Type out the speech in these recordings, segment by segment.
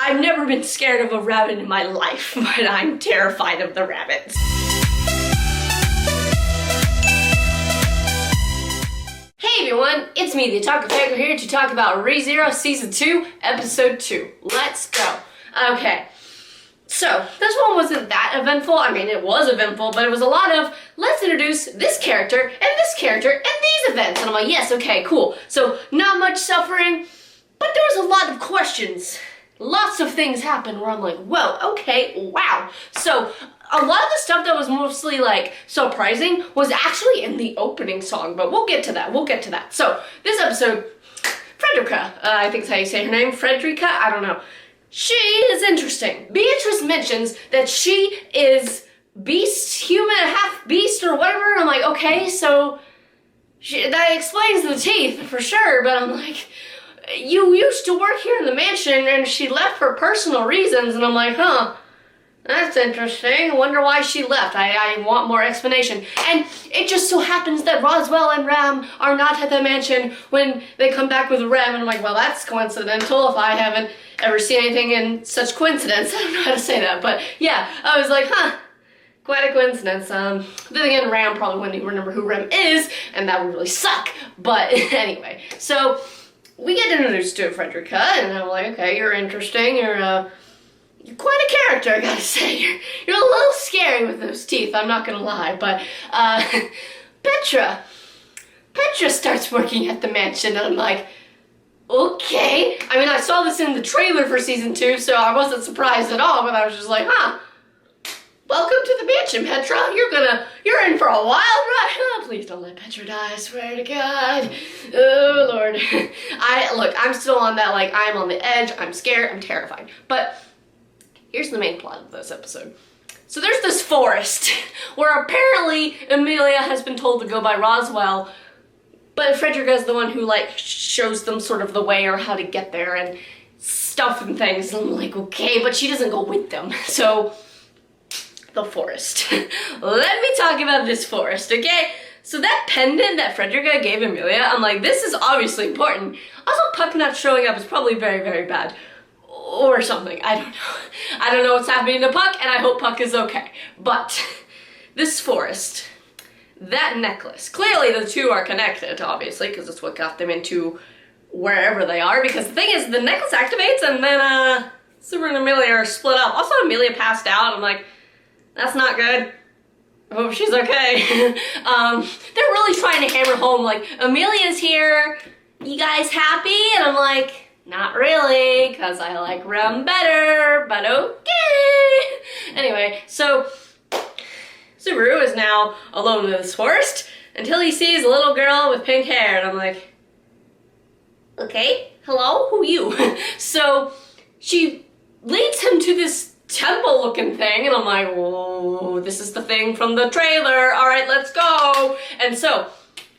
I've never been scared of a rabbit in my life, but I'm terrified of the rabbits. Hey everyone, it's me, the Taco Faker, here to talk about ReZero Season 2, Episode 2. Let's go. Okay, so this one wasn't that eventful. I mean, it was eventful, but it was a lot of, let's introduce this character and these events. And I'm like, yes, okay, cool. So not much suffering, but there was a lot of questions. Lots of things happened where I'm like, whoa, okay, wow. So a lot of the stuff that was mostly like surprising was actually in the opening song, but we'll get to that, So this episode, Frederica, I think is how you say her name, Frederica, I don't know. She is interesting. Beatrice mentions that she is beast, human, half beast or whatever, and I'm like, okay, so that explains the teeth for sure, but I'm like, you used to work here in the mansion and she left for personal reasons, and I'm like, huh, that's interesting. I wonder why she left. I want more explanation. And it just so happens that Roswell and Ram are not at the mansion when they come back with Ram, and I'm like, well, that's coincidental if I haven't ever seen anything in such coincidence. I don't know how to say that, but yeah, I was like, huh, quite a coincidence. Then again, Ram probably wouldn't even remember who Ram is, and that would really suck. But anyway, so we get introduced to Frederica, and I'm like, okay, you're interesting. You're quite a character, I gotta say. You're a little scary with those teeth, I'm not gonna lie. But Petra starts working at the mansion, and I'm like, okay. I mean, I saw this in the trailer for Season 2, so I wasn't surprised at all, but I was just like, huh. Welcome to the mansion, Petra. You're in for a wild ride. Oh, please don't let Petra die, I swear to God. Oh, Lord. Look, I'm still on that, like, I'm on the edge, I'm scared, I'm terrified. But here's the main plot of this episode. So there's this forest where apparently Amelia has been told to go by Roswell, but Frederica is the one who, like, shows them sort of the way or how to get there and stuff and things. And I'm like, okay, but she doesn't go with them. So the forest. Let me talk about this forest, okay? So that pendant that Frederica gave Amelia, I'm like, this is obviously important. Also, Puck not showing up is probably very, very bad. Or something, I don't know. I don't know what's happening to Puck, and I hope Puck is okay. But this forest, that necklace, clearly the two are connected, obviously, because it's what got them into wherever they are. Because the thing is, the necklace activates, and then Super and Amelia are split up. Also, Amelia passed out. I'm like, that's not good. I hope she's okay. They're really trying to hammer home, like, Amelia's here, you guys happy? And I'm like, not really, because I like Rem better, but okay. Anyway, so Subaru is now alone in this forest until he sees a little girl with pink hair, and I'm like, okay, hello, who are you? So she leads him to this temple looking thing, and I'm like, whoa, this is the thing from the trailer, all right, let's go. And so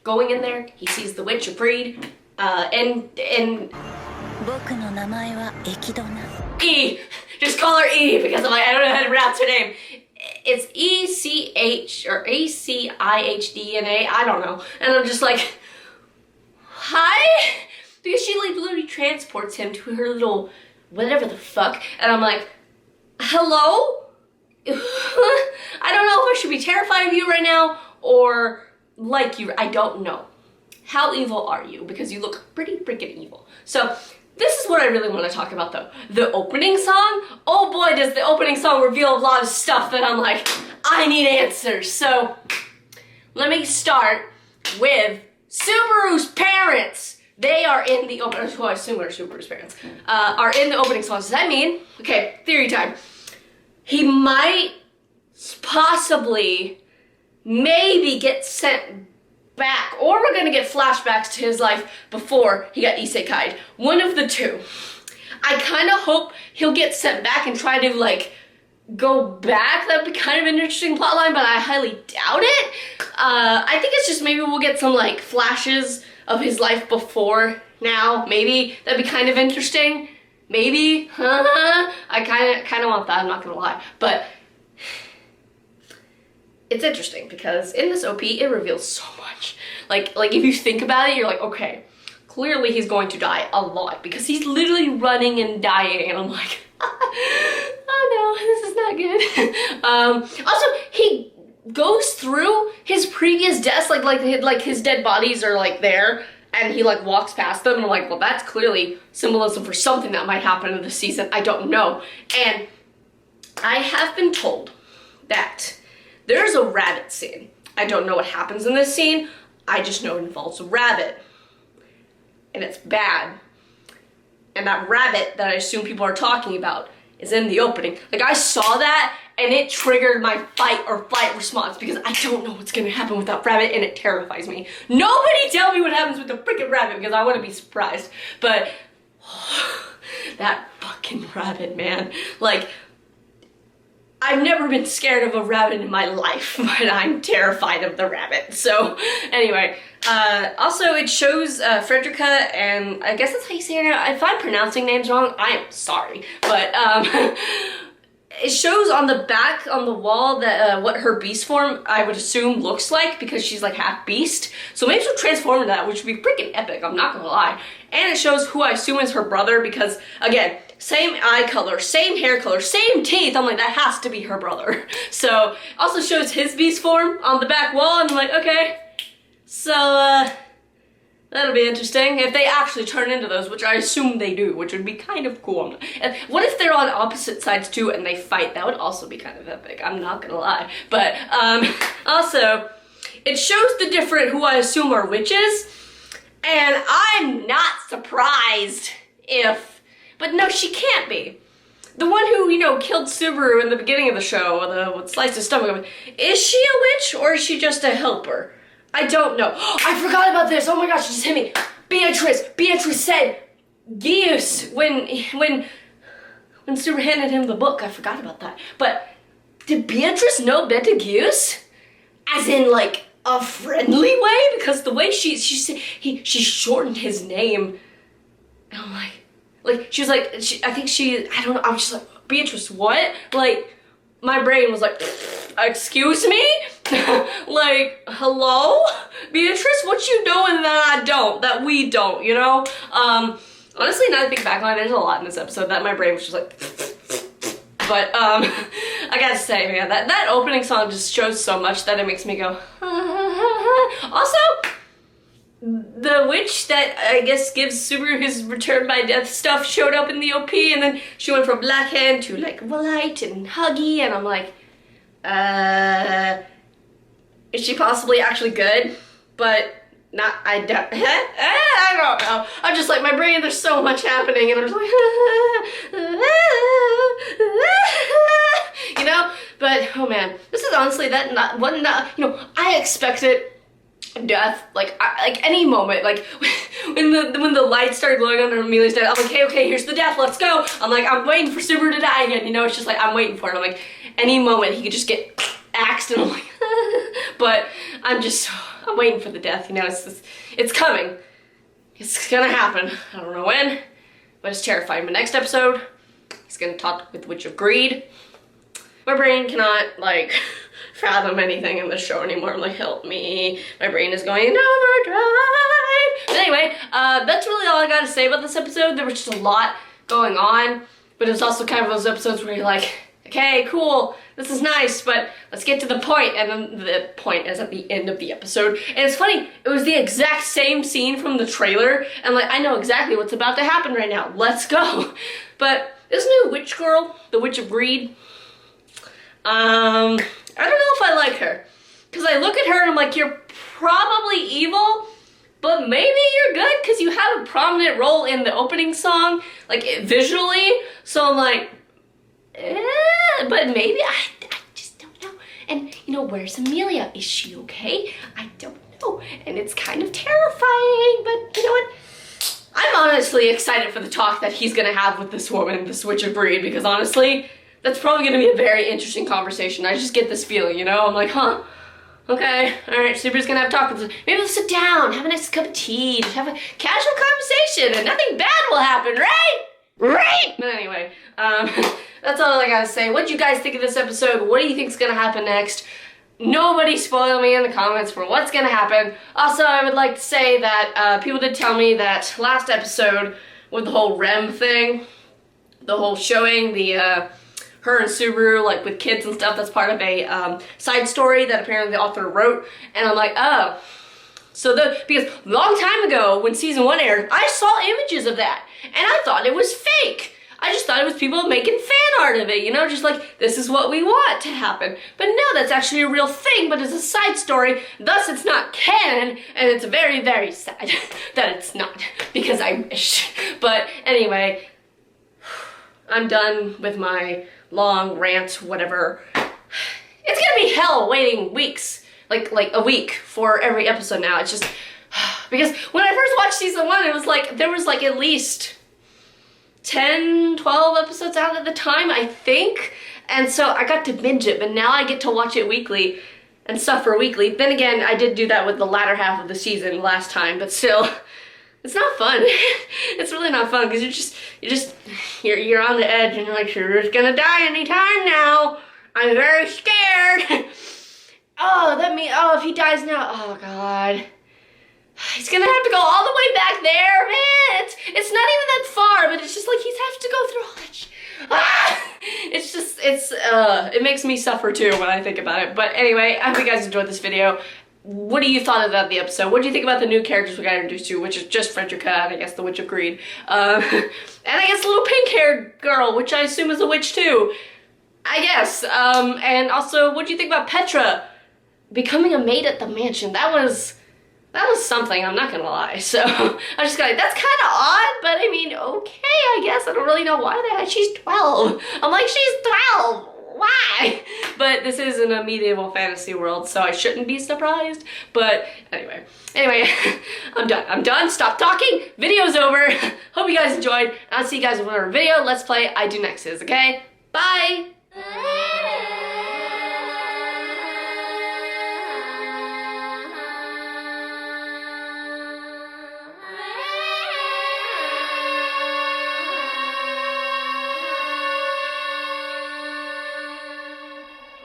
going in there, he sees the witch Breed, and E. Just call her E, because I'm like, I don't know how to pronounce her name. It's E-C-H or A-C-I-H-D-N-A, I don't know. And I'm just like, hi? Because she like literally transports him to her little whatever the fuck. And I'm like, hello? I don't know if I should be terrified of you right now or like you. I don't know. How evil are you? Because you look pretty freaking evil. So this is what I really want to talk about though. The opening song, oh boy does the opening song reveal a lot of stuff that I'm like, I need answers. So let me start with Subaru's parents. They are in the opening, who I assume are Subaru's parents, are in the opening song. Does that mean, okay, theory time. He might possibly maybe get sent back, or we're gonna get flashbacks to his life before he got isekai'd. One of the two. I kind of hope he'll get sent back and try to like go back. That'd be kind of an interesting plotline, but I highly doubt it. I think it's just maybe we'll get some like flashes of his life before now. Maybe that'd be kind of interesting. Maybe. I kind of want that. I'm not gonna lie, but it's interesting because in this OP, it reveals so much. Like if you think about it, you're like, okay, clearly he's going to die a lot because he's literally running and dying, and I'm like, oh no, this is not good. Also, he goes through his previous deaths, like his dead bodies are like there, and he like walks past them, and I'm like, well, that's clearly symbolism for something that might happen in this season. I don't know. And I have been told that there's a rabbit scene. I don't know what happens in this scene. I just know it involves a rabbit. And it's bad. And that rabbit that I assume people are talking about is in the opening. Like, I saw that and it triggered my fight or flight response because I don't know what's gonna happen with that rabbit and it terrifies me. Nobody tell me what happens with the freaking rabbit because I wanna be surprised. But, that fucking rabbit, man. Like, I've never been scared of a rabbit in my life, but I'm terrified of the rabbit. So, anyway, also it shows Frederica, and I guess that's how you say her. If I'm pronouncing names wrong, I am sorry. But, it shows on the back, on the wall, that what her beast form, I would assume, looks like, because she's like half beast. So maybe she'll transform into that, which would be freaking epic, I'm not gonna lie. And it shows who I assume is her brother, because, again, same eye color, same hair color, same teeth. I'm like, that has to be her brother. So, also shows his beast form on the back wall, and I'm like, okay. So, that'll be interesting. If they actually turn into those, which I assume they do, which would be kind of cool. And what if they're on opposite sides too and they fight? That would also be kind of epic, I'm not gonna lie. But, also, it shows the different, who I assume are witches, and I'm not surprised if, but no, she can't be. The one who, you know, killed Subaru in the beginning of the show, with sliced his stomach, is she a witch or is she just a helper? I don't know. I forgot about this. Oh my gosh, it just hit me. Beatrice said Geus when Subaru handed him the book. I forgot about that. But did Beatrice know Betelgeuse? As in, like, a friendly way? Because the way she shortened his name. And I'm like, she was like, I don't know, I was just like, Beatrice, what? Like, my brain was like, excuse me? Like, hello? Beatrice, what you doing that I don't, that we don't, you know? Honestly, now that I think back on it, there's a lot in this episode that my brain was just like, but, I gotta say, man, that opening song just shows so much that it makes me go, Also, the witch that I guess gives Subaru his return by death stuff showed up in the OP, and then she went from black hand to like white and huggy, and I'm like, is she possibly actually good? But not, I don't know. I'm just like, my brain, there's so much happening, and I'm just like, you know? But, oh man, this is honestly you know, I expected death, like any moment, like when the lights started glowing under Amelia's death, I'm like, okay, here's the death, let's go. I'm like, I'm waiting for Subaru to die again, you know, it's just like, I'm waiting for it. I'm like, any moment he could just get axed, and I'm like, but I'm waiting for the death, you know, it's coming. It's gonna happen. I don't know when, but it's terrifying. But next episode, he's gonna talk with Witch of Greed. My brain cannot, like, fathom anything in this show anymore. I'm like, help me. My brain is going in overdrive. But anyway, that's really all I gotta say about this episode. There was just a lot going on, but it was also kind of those episodes where you're like, okay, cool, this is nice, but let's get to the point. And then the point is at the end of the episode. And it's funny, it was the exact same scene from the trailer, and like, I know exactly what's about to happen right now. Let's go. But this new witch girl, the Witch of Greed, I don't know if I like her. Because I look at her and I'm like, you're probably evil, but maybe you're good because you have a prominent role in the opening song, like visually. So I'm like, but maybe I just don't know. And you know, where's Amelia? Is she okay? I don't know. And it's kind of terrifying, but you know what? I'm honestly excited for the talk that he's gonna have with this woman, this Witch of Greed, because honestly, that's probably gonna be a very interesting conversation. I just get this feeling, you know? I'm like, huh, okay, all right, Subaru's gonna have a talk with us. Maybe we'll sit down, have a nice cup of tea, just have a casual conversation, and nothing bad will happen, right? Right! But anyway, that's all I gotta say. What do you guys think of this episode? What do you think's gonna happen next? nobody spoil me in the comments for what's gonna happen. Also, I would like to say that people did tell me that last episode with the whole REM thing, the whole showing the her and Subaru like with kids and stuff, that's part of a side story that apparently the author wrote, and I'm like, oh. So because a long time ago when season 1 aired, I saw images of that, and I thought it was fake. I just thought it was people making fan art of it, you know, just like, this is what we want to happen. But no, that's actually a real thing, but it's a side story, thus it's not canon, and it's very, very sad that it's not, because I wish. But anyway, I'm done with my long rant, whatever. It's gonna be hell waiting weeks, like a week for every episode now. It's just, because when I first watched season 1, it was like, there was like at least 10, 12 episodes out at the time, I think. And so I got to binge it, but now I get to watch it weekly and suffer weekly. Then again, I did do that with the latter half of the season last time, but still, it's not fun. It's really not fun, because you're on the edge and you're like, you're just gonna die anytime now. I'm very scared. Oh, if he dies now, oh God. He's gonna have to go all the way back there, man. It's not even that far, but it's just like he's have to go through all that it makes me suffer too when I think about it. But anyway, I hope you guys enjoyed this video. What do you thought about the episode? What do you think about the new characters we got introduced to, which is just Frederica and I guess the Witch of Greed. And I guess the little pink-haired girl, which I assume is a witch too. I guess. And also, what do you think about Petra becoming a maid at the mansion? That was something, I'm not gonna lie. So I just got, that's kind of odd, but I mean, okay, I guess. I don't really know why the heck she's 12. I'm like, she's 12, why? But this is in a medieval fantasy world, so I shouldn't be surprised. But anyway, I'm done, stop talking, video's over. Hope you guys enjoyed. I'll see you guys in another video. Let's play I Do Next is, okay? Bye!